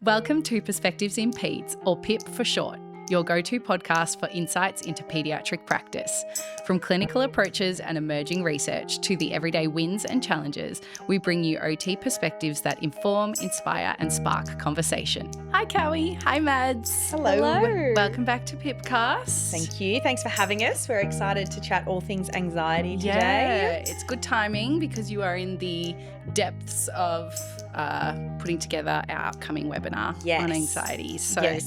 Welcome to Perspectives in Peds, or PIP for short, your go-to podcast for insights into paediatric practice. From clinical approaches and emerging research to the everyday wins and challenges, we bring you OT perspectives that inform, inspire and spark conversation. Hi Cowie, hi Mads. Hello. Welcome back to Pipcast. Thank you. Thanks for having us. We're excited to chat all things anxiety today. Yeah, it's good timing because you are in the depths of putting together our upcoming webinar on anxiety. So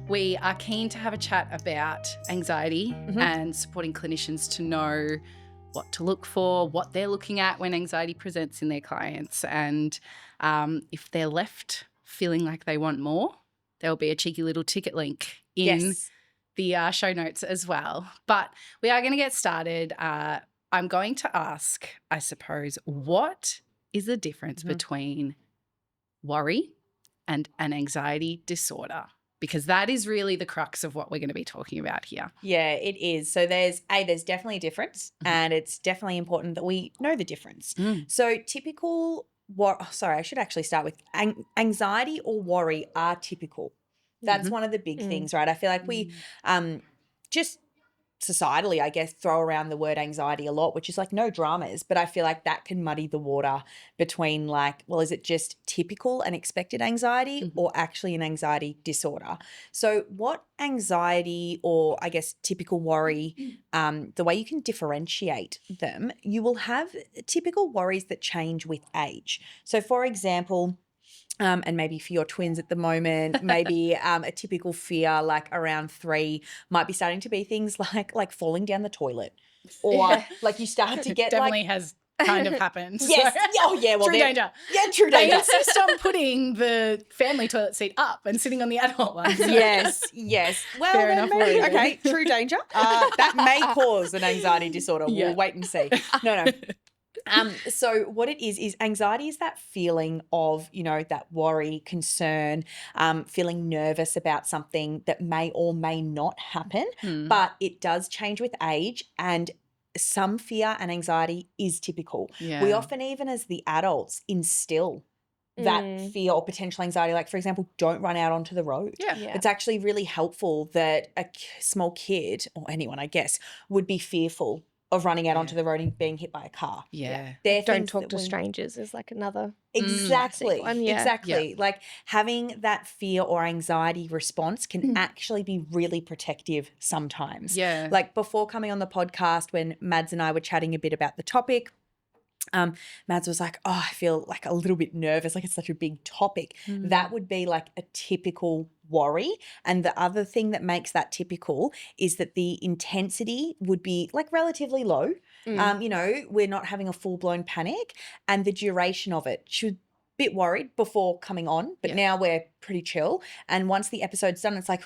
we are keen to have a chat about anxiety and supporting clinicians to know what to look for, what they're looking at when anxiety presents in their clients. And if they're left feeling like they want more, there'll be a cheeky little ticket link in the show notes as well. But we are going to get started. I'm going to ask, I suppose, what is the difference between worry and an anxiety disorder? Because that is really the crux of what we're going to be talking about here. Yeah, it is. So there's definitely a difference, and it's definitely important that we know the difference. So typical I should actually start with anxiety or worry are typical. That's one of the big things, right? I feel like we just societally, I guess, throw around the word anxiety a lot, which is like no dramas, but I feel like that can muddy the water between like, well, is it just typical and expected anxiety or actually an anxiety disorder? So what anxiety or I guess typical worry, the way you can differentiate them, you will have typical worries that change with age. So for example, and maybe for your twins at the moment, maybe a typical fear like around 3 might be starting to be things like falling down the toilet, or like you start to get definitely has kind of happened. Yes. So. Oh yeah. Well, true danger. Yeah, true danger. They insist on putting the family toilet seat up and sitting on the adult one. So. Yes. Well, fair then enough. maybe, okay, true danger. That may cause an anxiety disorder. We'll wait and see. No. So what it is anxiety is that feeling of, that worry, concern, feeling nervous about something that may or may not happen, but it does change with age, and some fear and anxiety is typical. Yeah. We often, even as the adults, instill that fear or potential anxiety. Like, for example, don't run out onto the road. Yeah. It's actually really helpful that a small kid, or anyone, I guess, would be fearful of running out onto the road and being hit by a car. Yeah. Don't talk to strangers is like another Exactly. one. Exactly. Like having that fear or anxiety response can actually be really protective sometimes. Yeah. Like before coming on the podcast, when Mads and I were chatting a bit about the topic, Mads was like, I feel like a little bit nervous, like it's such a big topic. That would be like a typical worry. And the other thing that makes that typical is that the intensity would be like relatively low. We're not having a full-blown panic, and the duration of it should bit worried before coming on, but now we're pretty chill. And once the episode's done, it's like,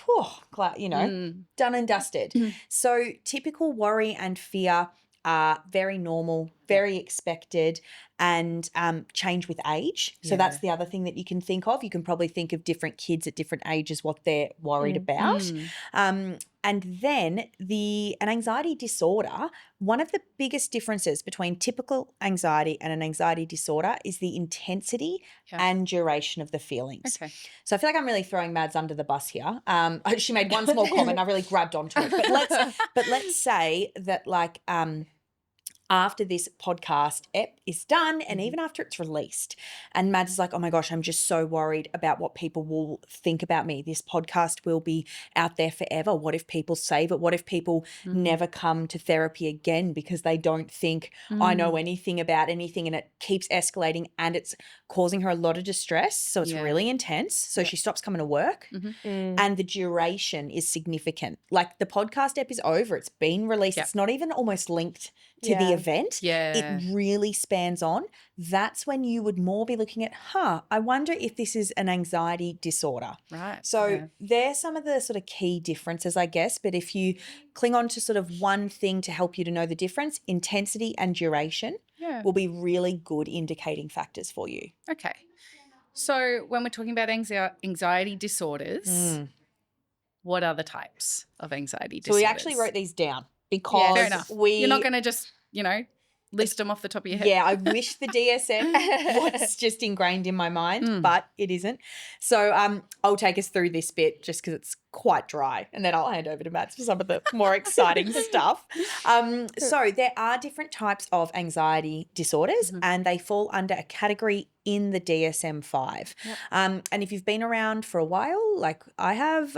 done and dusted. So typical worry and fear are very normal, very expected, and change with age. So that's the other thing that you can think of. You can probably think of different kids at different ages, what they're worried about. And then an anxiety disorder, one of the biggest differences between typical anxiety and an anxiety disorder is the intensity and duration of the feelings. Okay. So I feel like I'm really throwing Mads under the bus here. She made one small comment and I really grabbed onto it. But let's say that like after this podcast ep is done and even after it's released, and Mads is like, oh my gosh, I'm just so worried about what people will think about me. This podcast will be out there forever. What if people save it? What if people never come to therapy again because they don't think I know anything about anything, and it keeps escalating and it's causing her a lot of distress. So it's really intense. So she stops coming to work and the duration is significant. Like the podcast ep is over. It's been released. It's not even almost linked to the event. It really spans on. That's when you would more be looking at, I wonder if this is an anxiety disorder. Right. So there's some of the sort of key differences, I guess. But if you cling on to sort of one thing to help you to know the difference, intensity and duration will be really good indicating factors for you. Okay. So when we're talking about anxiety disorders, what are the types of anxiety disorders? So we actually wrote these down because fair enough. You're not going to just, list them off the top of your head? Yeah, I wish the DSM was just ingrained in my mind, but it isn't. So I'll take us through this bit just because it's quite dry, and then I'll hand over to Matt for some of the more exciting stuff. So there are different types of anxiety disorders, and they fall under a category in the DSM-5. Yep. And if you've been around for a while, like I have,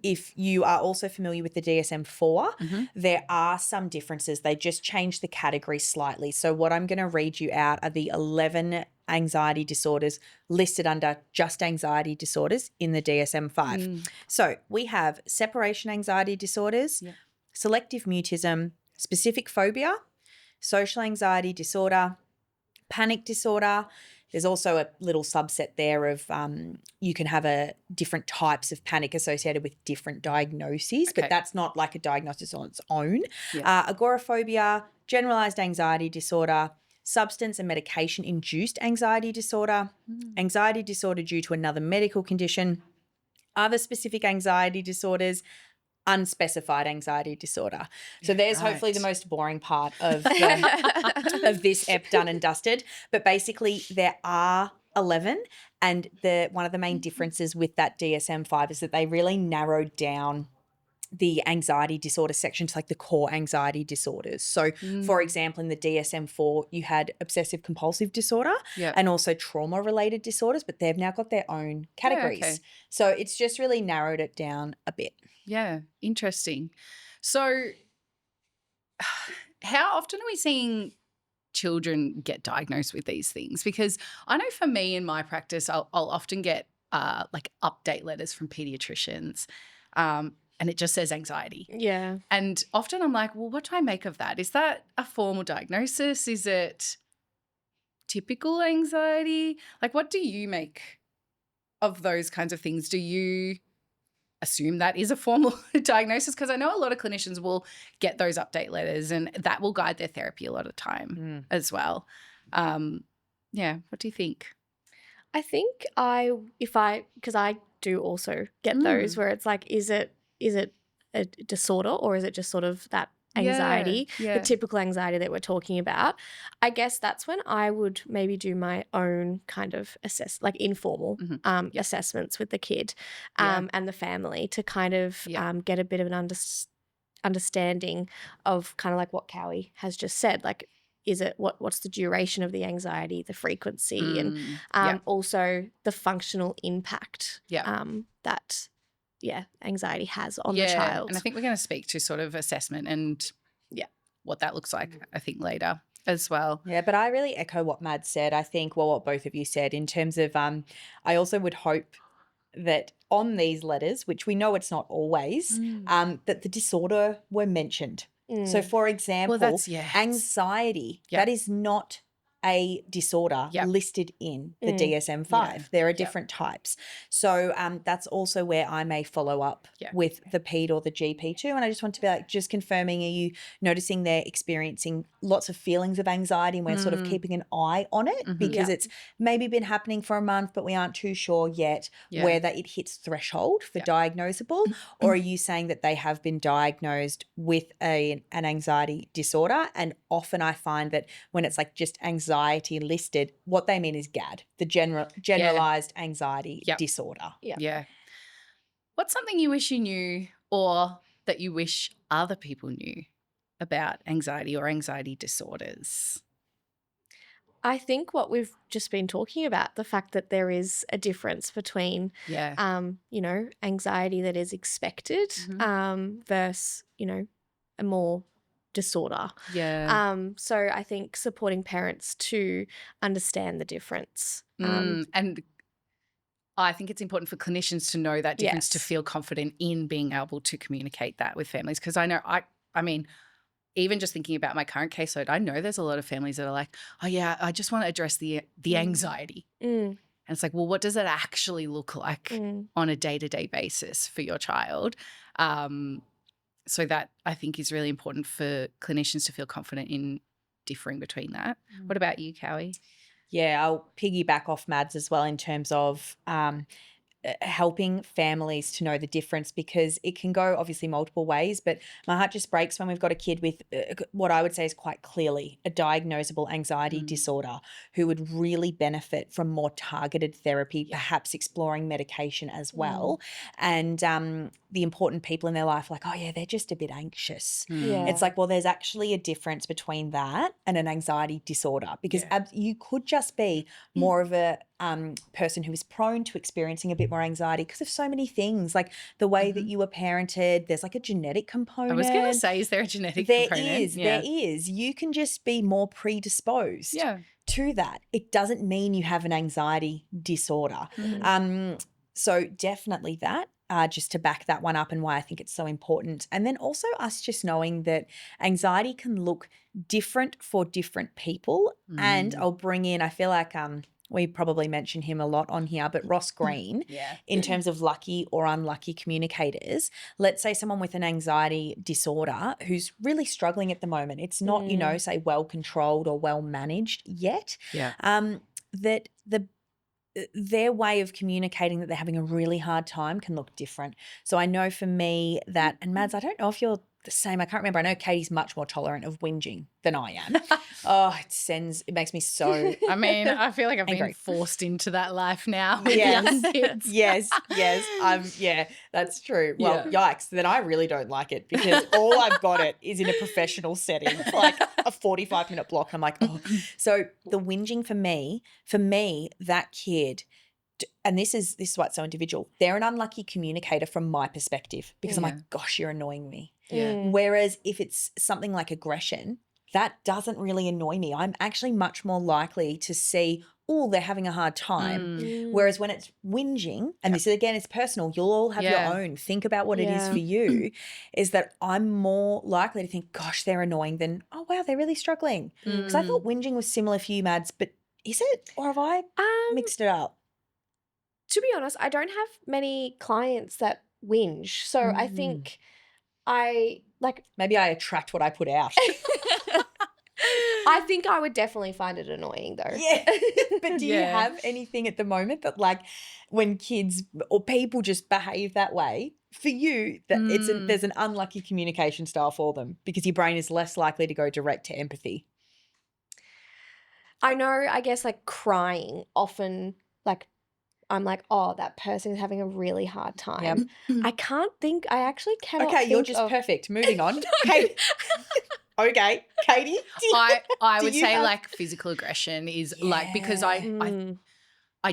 if you are also familiar with the DSM-4, there are some differences. They just changed the category slightly. So what I'm going to read you out are the 11 anxiety disorders listed under just anxiety disorders in the DSM-5. So we have separation anxiety disorders, selective mutism, specific phobia, social anxiety disorder, panic disorder. There's also a little subset there of you can have different types of panic associated with different diagnoses, but that's not like a diagnosis on its own. Agoraphobia, generalized anxiety disorder, substance and medication-induced anxiety disorder, anxiety disorder due to another medical condition, other specific anxiety disorders, unspecified anxiety disorder. So there's hopefully the most boring part of of this ep done and dusted. But basically there are 11, and one of the main differences with that DSM-5 is that they really narrowed down the anxiety disorder section to like the core anxiety disorders. So for example, in the DSM-4, you had obsessive compulsive disorder and also trauma related disorders, but they've now got their own categories. So it's just really narrowed it down a bit. Yeah, interesting. So how often are we seeing children get diagnosed with these things? Because I know for me in my practice, I'll often get like update letters from pediatricians and it just says anxiety. Yeah. And often I'm like, well, what do I make of that? Is that a formal diagnosis? Is it typical anxiety? Like, what do you make of those kinds of things? Do you assume that is a formal diagnosis? Because I know a lot of clinicians will get those update letters and that will guide their therapy a lot of time as well. Yeah, what do you think? I think because I do also get those where it's like, is it a disorder or is it just sort of that anxiety, the typical anxiety that we're talking about? I guess that's when I would maybe do my own kind of informal assessments with the kid and the family to kind of get a bit of an understanding of kind of like what Cowie has just said, like, is it what's the duration of the anxiety, the frequency, and also the functional impact that anxiety has on the child. And I think we're going to speak to sort of assessment and what that looks like, I think, later as well. Yeah, but I really echo what Mad said. I think, what both of you said in terms of I also would hope that on these letters, which we know it's not always, that the disorder were mentioned. So, for example, anxiety, that is not a disorder listed in the DSM-5. There are different types. So that's also where I may follow up with the PED or the GP too. And I just want to be like, just confirming, are you noticing they're experiencing lots of feelings of anxiety and we're sort of keeping an eye on it because it's maybe been happening for a month, but we aren't too sure yet whether it hits threshold for diagnosable, or are you saying that they have been diagnosed with an anxiety disorder? And often I find that when it's like just anxiety listed, what they mean is GAD, the generalized anxiety disorder. Yeah. What's something you wish you knew or that you wish other people knew about anxiety or anxiety disorders? I think what we've just been talking about, the fact that there is a difference between, anxiety that is expected versus, a more disorder. So I think supporting parents to understand the difference. And I think it's important for clinicians to know that difference, to feel confident in being able to communicate that with families. Because I know, I mean, even just thinking about my current caseload, I know there's a lot of families that are like, oh yeah, I just want to address the anxiety. And it's like, well, what does it actually look like on a day-to-day basis for your child? So that I think is really important for clinicians to feel confident in differing between that. What about you, Cowie? Yeah, I'll piggyback off Mads as well in terms of helping families to know the difference, because it can go obviously multiple ways, but my heart just breaks when we've got a kid with what I would say is quite clearly a diagnosable anxiety disorder who would really benefit from more targeted therapy, perhaps exploring medication as well. And the important people in their life, like, oh yeah, they're just a bit anxious. It's like, well, there's actually a difference between that and an anxiety disorder, because you could just be more of a person who is prone to experiencing a bit more anxiety because of so many things, like the way that you were parented. There's like a genetic component. I was going to say, is there a genetic component? There is. You can just be more predisposed to that. It doesn't mean you have an anxiety disorder. So definitely that. Just to back that one up, and why I think it's so important. And then also us just knowing that anxiety can look different for different people. And I'll bring in, I feel like we probably mention him a lot on here, but Ross Green, in terms of lucky or unlucky communicators. Let's say someone with an anxiety disorder who's really struggling at the moment. It's not, you know, say well controlled or well managed yet. That their way of communicating that they're having a really hard time can look different. So I know for me that, and Mads, I don't know if you're the same. I can't remember. I know Katie's much more tolerant of whinging than I am. It makes me so I mean, I feel like I've been forced into that life now. Yes. That's true. Well, yikes. Then I really don't like it, because all I've got it is in a professional setting, like a 45-minute block. I'm like, oh. So the whinging for me, that kid, and this is why it's so individual, they're an unlucky communicator from my perspective, because I'm like, gosh, you're annoying me. Whereas if it's something like aggression, that doesn't really annoy me. I'm actually much more likely to see, oh, they're having a hard time. Whereas when it's whinging, and this again is personal, you'll all have your own, think about what it is for you, is that I'm more likely to think, gosh, they're annoying, than, oh, wow, they're really struggling. Because I thought whinging was similar for you, Mads, but is it? Or have I mixed it up? To be honest, I don't have many clients that whinge. So I think maybe I attract what I put out. I think I would definitely find it annoying though. Yeah. But do you have anything at the moment that, like, when kids or people just behave that way, for you, that there's an unlucky communication style for them, because your brain is less likely to go direct to empathy? I know, I guess, like, crying often, like, I'm like, oh, that person is having a really hard time. I actually cannot think. Okay, you're just perfect. Moving on. Okay, Katie. I would say like physical aggression is like, because I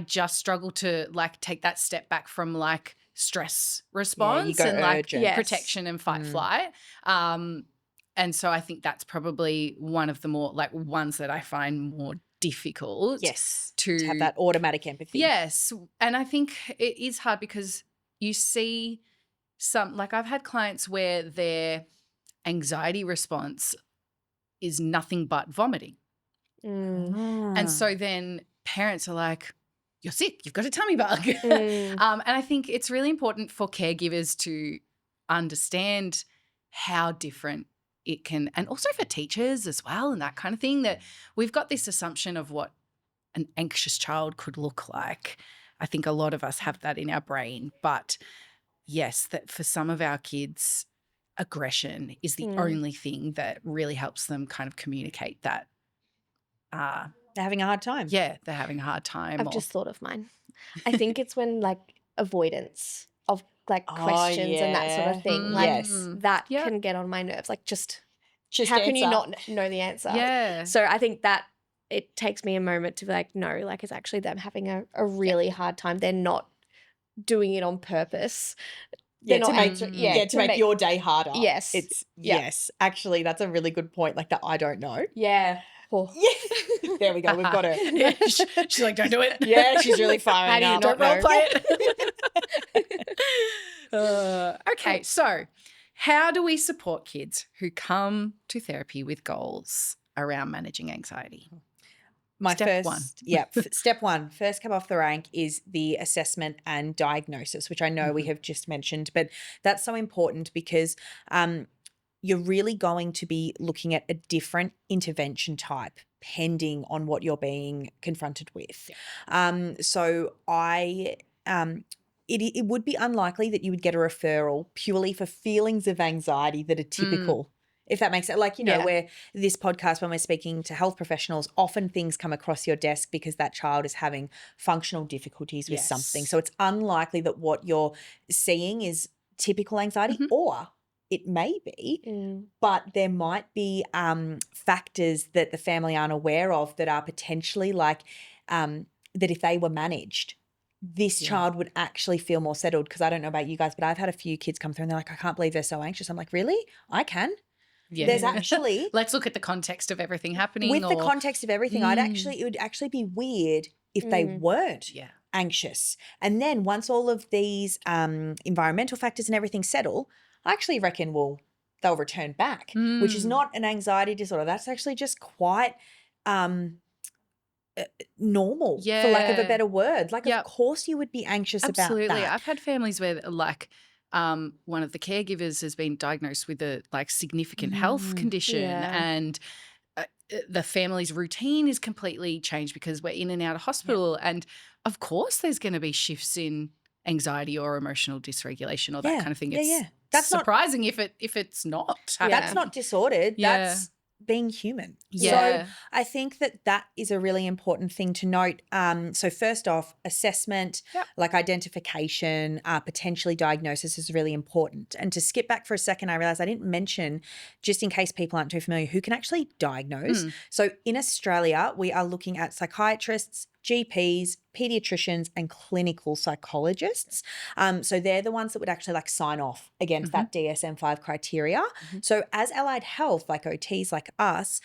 just struggle to like take that step back from like stress response and like protection and fight flight. And so I think that's probably one of the more like ones that I find more difficult to have that automatic empathy. Yes. And I think it is hard, because you see some, like, I've had clients where their anxiety response is nothing but vomiting. And so then parents are like, you're sick, you've got a tummy bug. And I think it's really important for caregivers to understand how different it can, and also for teachers as well and that kind of thing, that we've got this assumption of what an anxious child could look like. I think a lot of us have that in our brain. But yes, that for some of our kids, aggression is the only thing that really helps them kind of communicate that. They're having a hard time. Yeah, they're having a hard time. I've just thought of mine. I think it's when like avoidance of like questions and that sort of thing. Like that can get on my nerves. Like just how can you not know the answer? Yeah. So I think that it takes me a moment to be like, no, like it's actually them having a really hard time. They're not doing it on purpose. They're not to make your day harder. Yes. Yes. Actually, that's a really good point. Like that I don't know. Yeah. Oh. Yeah. There we go. We've got her. Yeah, she's like, don't do it. Yeah, she's really firing up. Don't role play it. Okay, so how do we support kids who come to therapy with goals around managing anxiety? Step one, first come off the rank is the assessment and diagnosis, which I know we have just mentioned, but that's so important because you're really going to be looking at a different intervention type depending on what you're being confronted with. So I it would be unlikely that you would get a referral purely for feelings of anxiety that are typical. If that makes sense. Like, where this podcast, when we're speaking to health professionals, often things come across your desk because that child is having functional difficulties with something. So it's unlikely that what you're seeing is typical anxiety, or it may be, but there might be factors that the family aren't aware of that are potentially like that if they were managed, this child would actually feel more settled. Because I don't know about you guys, but I've had a few kids come through and they're like, I can't believe they're so anxious. I'm like, really? I can. Yeah. There's actually let's look at the context of everything happening. With the context of everything, it would actually be weird if they weren't anxious. And then once all of these environmental factors and everything settle, I actually reckon they'll return back, which is not an anxiety disorder. That's actually just quite normal, for lack of a better word. Like, of course you would be anxious about that. I've had families where like one of the caregivers has been diagnosed with a like significant health condition and the family's routine is completely changed because we're in and out of hospital. And of course there's going to be shifts in anxiety or emotional dysregulation or that kind of thing. It's that's surprising if it's not happening. That's not disordered. That's being human. So I think that is a really important thing to note. So first off, assessment, like identification, potentially diagnosis is really important. And to skip back for a second, I realized I didn't mention, just in case people aren't too familiar, who can actually diagnose. So in Australia, we are looking at psychiatrists, GPs, pediatricians, and clinical psychologists. So they're the ones that would actually like sign off against that DSM-5 criteria. So as allied health, like OTs like us,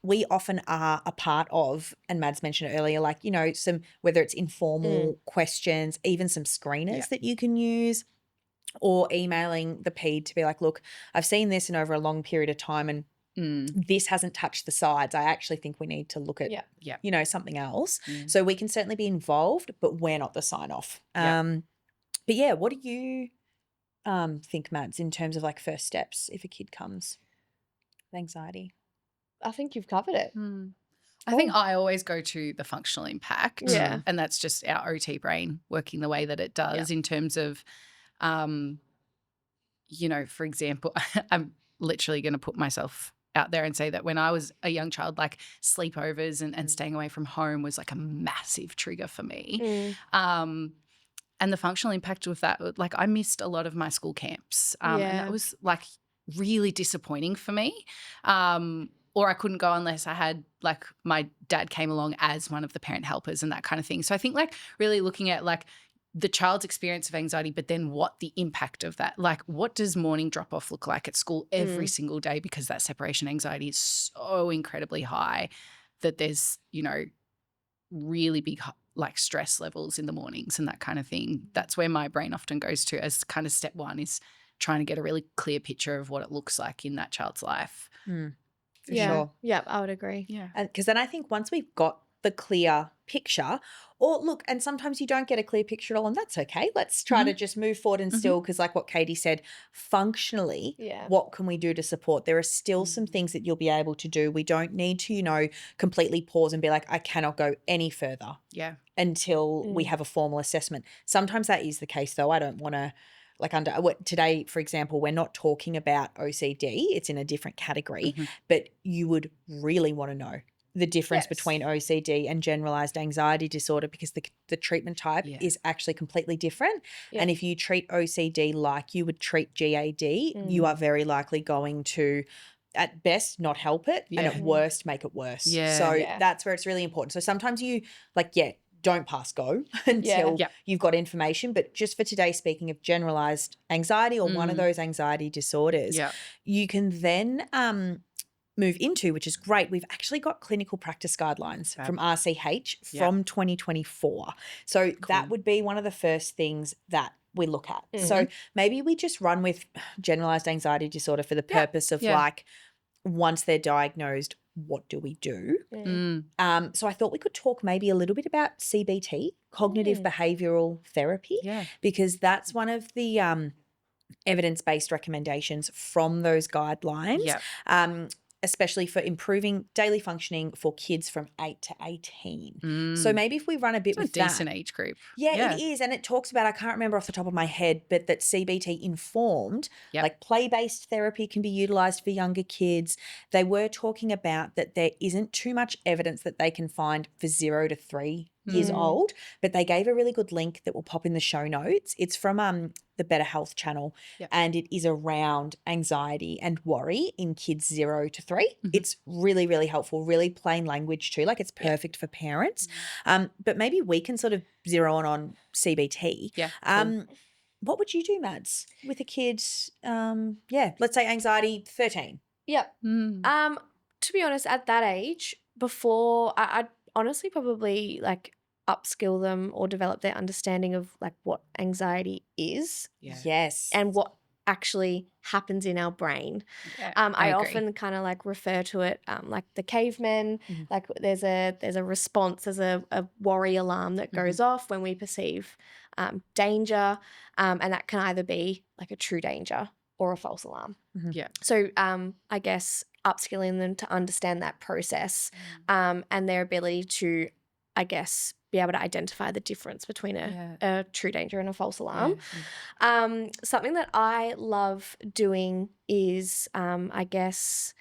we often are a part of, and Mads mentioned earlier, like, some, whether it's informal questions, even some screeners that you can use, or emailing the ped to be like, look, I've seen this in over a long period of time and this hasn't touched the sides. I actually think we need to look at, something else. So we can certainly be involved, but we're not the sign off. But what do you think, Mads, in terms of like first steps if a kid comes with anxiety? I think you've covered it. I think I always go to the functional impact. And that's just our OT brain working the way that it does in terms of, for example, I'm literally going to put myself out there and say that when I was a young child, like sleepovers and staying away from home was like a massive trigger for me. And the functional impact with that, like I missed a lot of my school camps and that was like really disappointing for me. Or I couldn't go unless I had like my dad came along as one of the parent helpers and that kind of thing. So I think like really looking at like the child's experience of anxiety, but then what the impact of that, like what does morning drop off look like at school every single day, because that separation anxiety is so incredibly high that there's, really big like stress levels in the mornings and that kind of thing. That's where my brain often goes to as kind of step one, is trying to get a really clear picture of what it looks like in that child's life. For sure. Yeah, I would agree. Yeah. Because then I think once we've got the clear picture, or look, and sometimes you don't get a clear picture at all, and that's okay. Let's try to just move forward and still, because like what Katie said, functionally, what can we do to support? There are still some things that you'll be able to do. We don't need to, completely pause and be like, I cannot go any further until we have a formal assessment. Sometimes that is the case though. I don't want to, like today, for example, we're not talking about OCD. It's in a different category, but you would really want to know the difference between OCD and generalized anxiety disorder, because the treatment type is actually completely different. And if you treat OCD like you would treat GAD, you are very likely going to, at best, not help it, and at worst, make it worse. So that's where it's really important. So sometimes you don't pass go until you've got information. But just for today, speaking of generalized anxiety or one of those anxiety disorders, you can then move into, which is great, we've actually got clinical practice guidelines from RCH from 2024. So that would be one of the first things that we look at. So maybe we just run with generalized anxiety disorder for the purpose of like, once they're diagnosed, what do we do? So I thought we could talk maybe a little bit about CBT, cognitive behavioral therapy, because that's one of the evidence-based recommendations from those guidelines. especially for improving daily functioning for kids from 8 to 18. So maybe if we run a bit with that. It's a decent age group. Yeah, it is. And it talks about, I can't remember off the top of my head, but that CBT informed, like play-based therapy can be utilised for younger kids. They were talking about that there isn't too much evidence that they can find for 0 to 3 years old, but they gave a really good link that will pop in the show notes. It's from the Better Health channel, and it is around anxiety and worry in kids 0 to 3. It's really, really helpful, really plain language too. Like it's perfect for parents. But maybe we can sort of zero in on CBT. Yeah. Cool. What would you do, Mads, with a kid? Let's say anxiety 13. Yep. To be honest, at that age, before I'd honestly probably like upskill them or develop their understanding of like what anxiety is. Yes. And what actually happens in our brain. I often kind of like refer to it like the cavemen, like there's a response, there's a worry alarm that goes off when we perceive danger, and that can either be like a true danger or a false alarm. So I guess upskilling them to understand that process and their ability to, I guess, be able to identify the difference between a true danger and a false alarm. Something that I love doing is, I guess,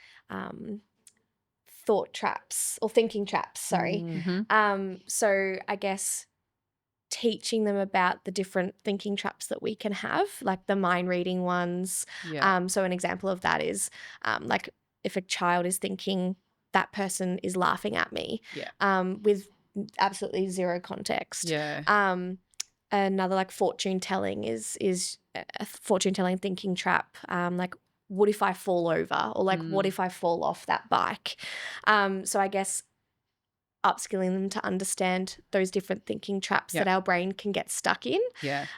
thought traps or thinking traps, sorry. So I guess teaching them about the different thinking traps that we can have, like the mind reading ones. So an example of that is like if a child is thinking that person is laughing at me with absolutely zero context. Another like fortune telling is a fortune telling thinking trap. Like what if I fall over, or like what if I fall off that bike? So I guess upskilling them to understand those different thinking traps that our brain can get stuck in.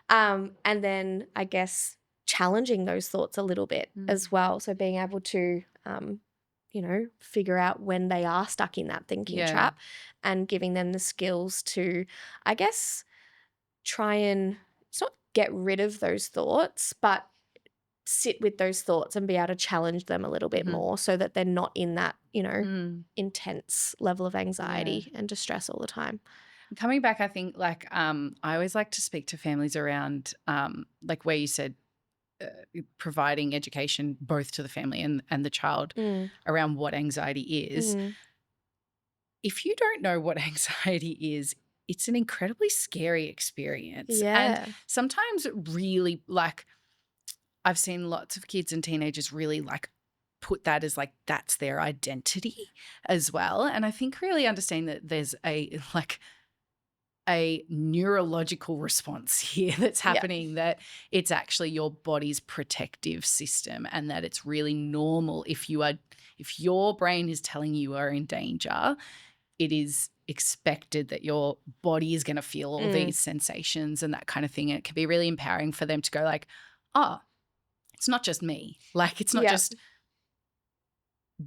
And then I guess challenging those thoughts a little bit as well. So being able to figure out when they are stuck in that thinking trap and giving them the skills to, I guess, try and, it's not get rid of those thoughts, but sit with those thoughts and be able to challenge them a little bit more so that they're not in that, intense level of anxiety and distress all the time. Coming back, I think like I always like to speak to families around like where you said providing education both to the family and the child around what anxiety is. If you don't know what anxiety is, it's an incredibly scary experience. And sometimes really like I've seen lots of kids and teenagers really like put that as like that's their identity as well. And I think really understanding that there's a neurological response here that's happening, that it's actually your body's protective system, and that it's really normal if your brain is telling you are in danger, it is expected that your body is going to feel all these sensations and that kind of thing. And it can be really empowering for them to go like, oh, it's not just me. Like it's not just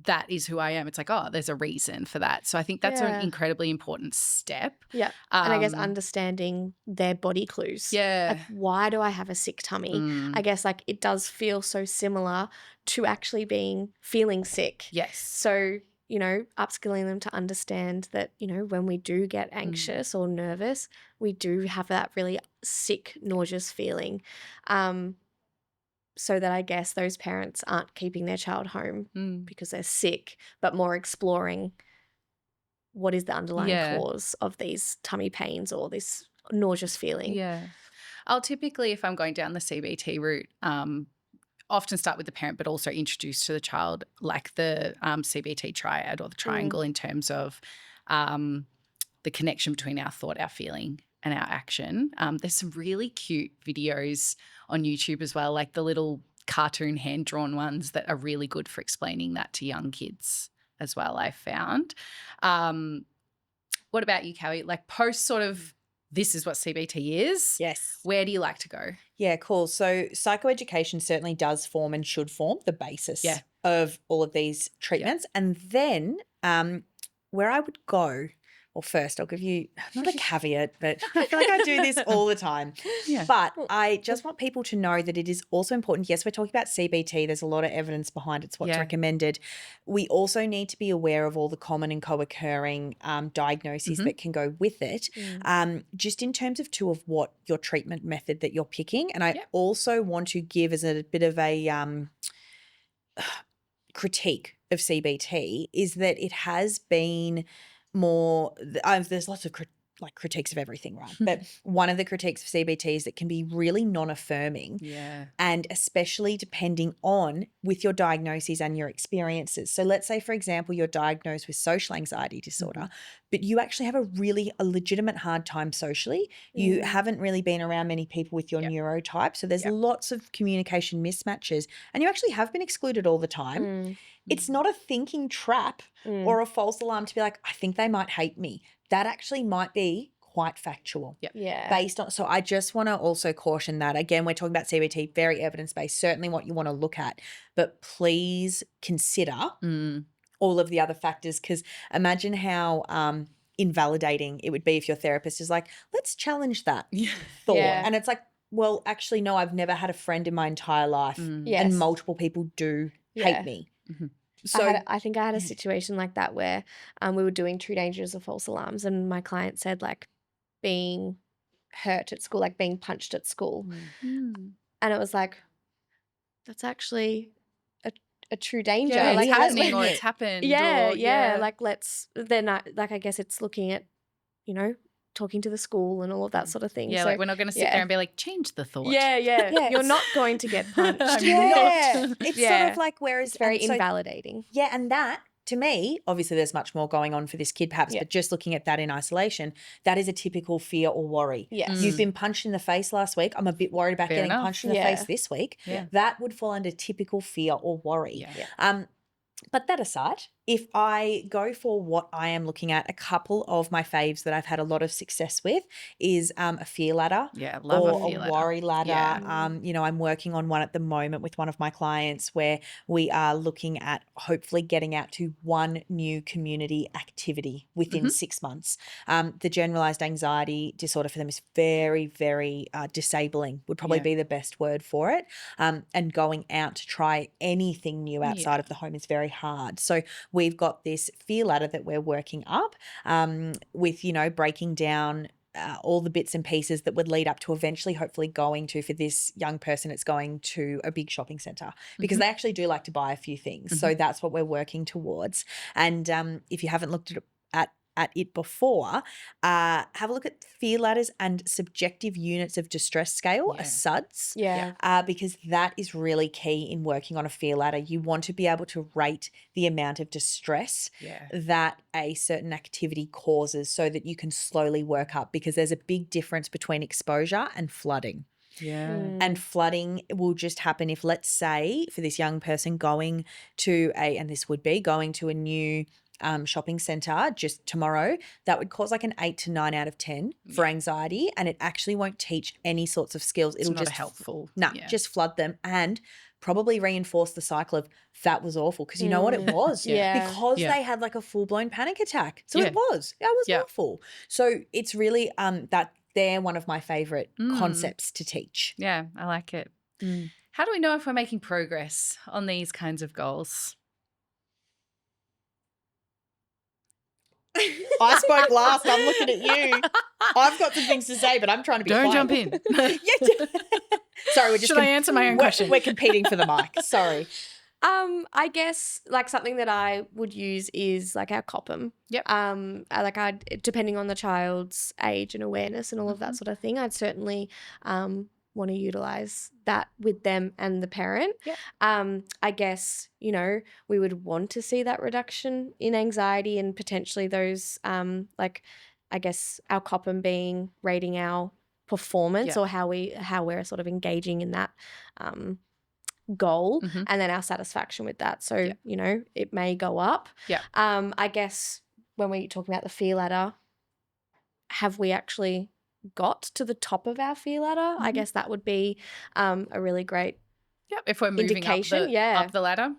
that is who I am. It's like, oh, there's a reason for that. So I think that's an incredibly important step. And I guess understanding their body clues. Like, why do I have a sick tummy? I guess like it does feel so similar to actually feeling sick. So, upskilling them to understand that, when we do get anxious or nervous, we do have that really sick, nauseous feeling. So that I guess those parents aren't keeping their child home because they're sick, but more exploring what is the underlying cause of these tummy pains or this nauseous feeling. I'll typically, if I'm going down the CBT route, often start with the parent, but also introduce to the child like the CBT triad or the triangle in terms of the connection between our thought, our feeling, and our action. There's some really cute videos on YouTube as well, like the little cartoon hand-drawn ones that are really good for explaining that to young kids as well, I found. What about you, Callie? Like post sort of this is what CBT is. Where do you like to go? Yeah, cool. So psychoeducation certainly does form and should form the basis of all of these treatments. And then where I would go Well, first, I'll give you not a caveat, but I feel like I do this all the time. Yeah. But I just want people to know that it is also important. Yes, we're talking about CBT. There's a lot of evidence behind it's what's recommended. We also need to be aware of all the common and co-occurring diagnoses that can go with it, just in terms of what your treatment method that you're picking. And I also want to give as a bit of a critique of CBT is that it has been more there's lots of critiques of everything, right? But one of the critiques of CBT is that can be really non-affirming, and especially depending on with your diagnoses and your experiences. So let's say, for example, you're diagnosed with social anxiety disorder, but you actually have a legitimate hard time socially. You haven't really been around many people with your neurotype, so there's lots of communication mismatches, and you actually have been excluded all the time. It's not a thinking trap or a false alarm to be like, I think they might hate me. That actually might be quite factual. Based on, so I just want to also caution that. Again, we're talking about CBT, very evidence-based, certainly what you want to look at, but please consider all of the other factors, because imagine how invalidating it would be if your therapist is like, let's challenge that thought. And it's like, well, actually, no, I've never had a friend in my entire life and multiple people do hate me. So I think I had a situation like that where we were doing true dangers of false alarms, and my client said like being hurt at school, like being punched at school. And it was like, that's actually a true danger. Yeah, like it's happening or it's happened. Like I guess it's looking at, talking to the school and all of that sort of thing. Yeah, so, like we're not going to sit there and be like, change the thought. Yeah. You're not going to get punched. It's sort of like, whereas it's very invalidating. Yeah, and that, to me, obviously there's much more going on for this kid perhaps, but just looking at that in isolation, that is a typical fear or worry. Yes. You've been punched in the face last week. I'm a bit worried about getting punched in the face this week. That would fall under typical fear or worry. But that aside, if I go for what I am looking at, a couple of my faves that I've had a lot of success with is a fear ladder or a worry ladder. I'm working on one at the moment with one of my clients where we are looking at hopefully getting out to one new community activity within 6 months. The generalized anxiety disorder for them is very, very disabling, would probably be the best word for it. And going out to try anything new outside of the home is very hard. So we've got this fear ladder that we're working up with, breaking down all the bits and pieces that would lead up to eventually hopefully going to, for this young person, it's going to a big shopping centre because they actually do like to buy a few things. So that's what we're working towards. And if you haven't looked at it before, have a look at fear ladders and subjective units of distress scale, a SUDS, because that is really key in working on a fear ladder. You want to be able to rate the amount of distress that a certain activity causes so that you can slowly work up, because there's a big difference between exposure and flooding. And flooding will just happen if, let's say, for this young person going to a new shopping centre just tomorrow, that would cause like an 8 to 9 out of 10 for anxiety, and it actually won't teach any sorts of skills. It'll just helpful. Just flood them and probably reinforce the cycle of that was awful, because you know what it was? Because they had like a full-blown panic attack. So it was awful. So it's really that they're one of my favourite concepts to teach. Yeah, I like it. How do we know if we're making progress on these kinds of goals? I spoke last. I'm looking at you. I've got some things to say, but I'm trying to be quiet. Don't jump in. Sorry, we're just. Should I answer my own question? We're competing for the mic. Sorry. I guess like something that I would use is like our COPM. Depending on the child's age and awareness and all of that sort of thing, I'd certainly want to utilize that with them and the parent. I guess, we would want to see that reduction in anxiety and potentially those I guess our COPM being rating our performance or how we're sort of engaging in that goal, and then our satisfaction with that. So, it may go up. I guess when we're talking about the fear ladder, have we actually got to the top of our fear ladder? I guess that would be a really great if we're moving up the ladder.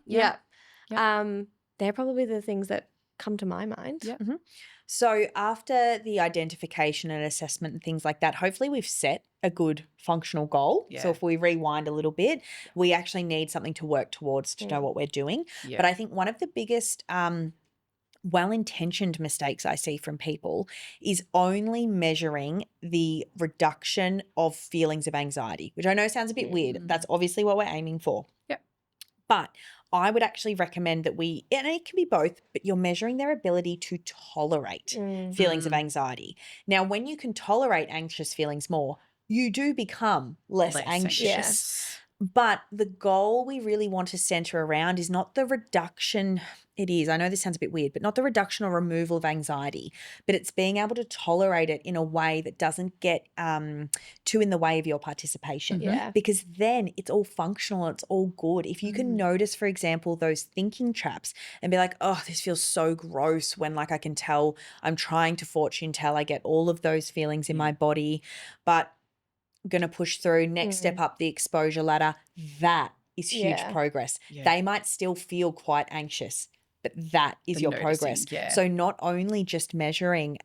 They're probably the things that come to my mind. Yep. Mm-hmm. So after the identification and assessment and things like that, hopefully we've set a good functional goal. Yeah. So if we rewind a little bit, we actually need something to work towards to know what we're doing. Yeah. But I think one of the biggest well-intentioned mistakes I see from people is only measuring the reduction of feelings of anxiety, which I know sounds a bit weird. That's obviously what we're aiming for. Yep. But I would actually recommend that and it can be both, but you're measuring their ability to tolerate feelings of anxiety. Now, when you can tolerate anxious feelings more, you do become less anxious. Yes. But the goal we really want to center around is not the reduction. I know this sounds a bit weird, but not the reduction or removal of anxiety, but it's being able to tolerate it in a way that doesn't get too in the way of your participation. Yeah. Because then it's all functional, it's all good. If you can notice, for example, those thinking traps and be like, oh, this feels so gross when like I can tell I'm trying to fortune tell, I get all of those feelings in my body, but going to push through, next step up the exposure ladder. That is huge progress. Yeah. They might still feel quite anxious, but that is your progress. Yeah. So not only just measuring,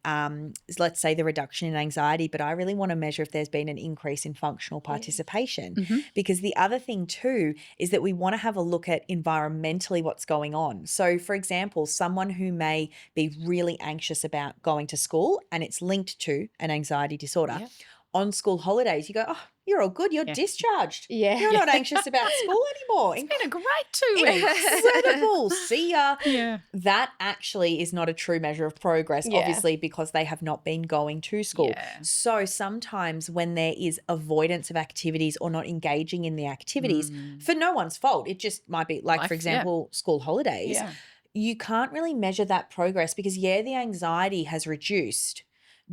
let's say the reduction in anxiety, but I really want to measure if there's been an increase in functional participation. Because the other thing too is that we want to have a look at environmentally what's going on. So for example, someone who may be really anxious about going to school and it's linked to an anxiety disorder. Yeah. On school holidays, you go, oh, you're all good. You're discharged. Yeah. You're not anxious about school anymore. It's been a great 2 weeks. Incredible. See ya. Yeah. That actually is not a true measure of progress, obviously, because they have not been going to school. Yeah. So sometimes when there is avoidance of activities or not engaging in the activities, for no one's fault, it just might be like, for example, school holidays. Yeah. You can't really measure that progress because, the anxiety has reduced,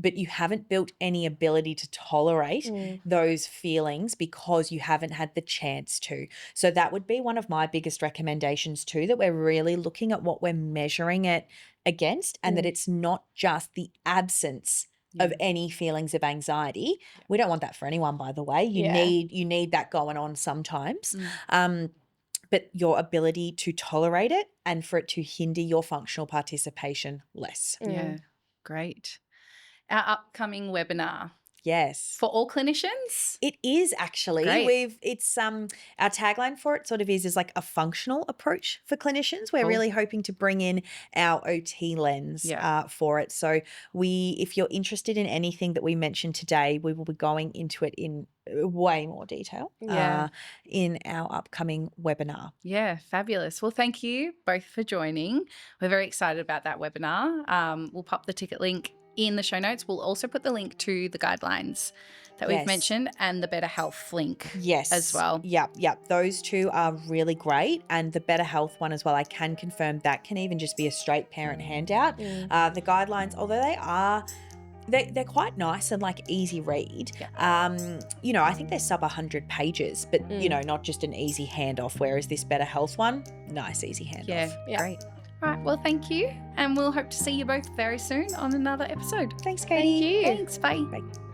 but you haven't built any ability to tolerate those feelings because you haven't had the chance to. So that would be one of my biggest recommendations too, that we're really looking at what we're measuring it against and that it's not just the absence of any feelings of anxiety. We don't want that for anyone, by the way. You need that going on sometimes. But your ability to tolerate it and for it to hinder your functional participation less. Yeah. Great. Our upcoming webinar. Yes. For all clinicians? It is actually. Great. It's our tagline for it sort of is like a functional approach for clinicians. We're really hoping to bring in our OT lens for it. So if you're interested in anything that we mentioned today, we will be going into it in way more detail in our upcoming webinar. Yeah, fabulous. Well, thank you both for joining. We're very excited about that webinar. We'll pop the ticket link in the show notes. We'll also put the link to the guidelines that we've mentioned and the Better Health link as well. Yep. Those two are really great. And the Better Health one as well, I can confirm that can even just be a straight parent handout. The guidelines, although they're quite nice and like easy read. I think they're sub 100 pages, but not just an easy handoff, whereas this Better Health one, nice, easy handoff. Yeah. Great. All right, well, thank you. And we'll hope to see you both very soon on another episode. Thanks, Katie. Thank you. Thanks. Bye. Bye.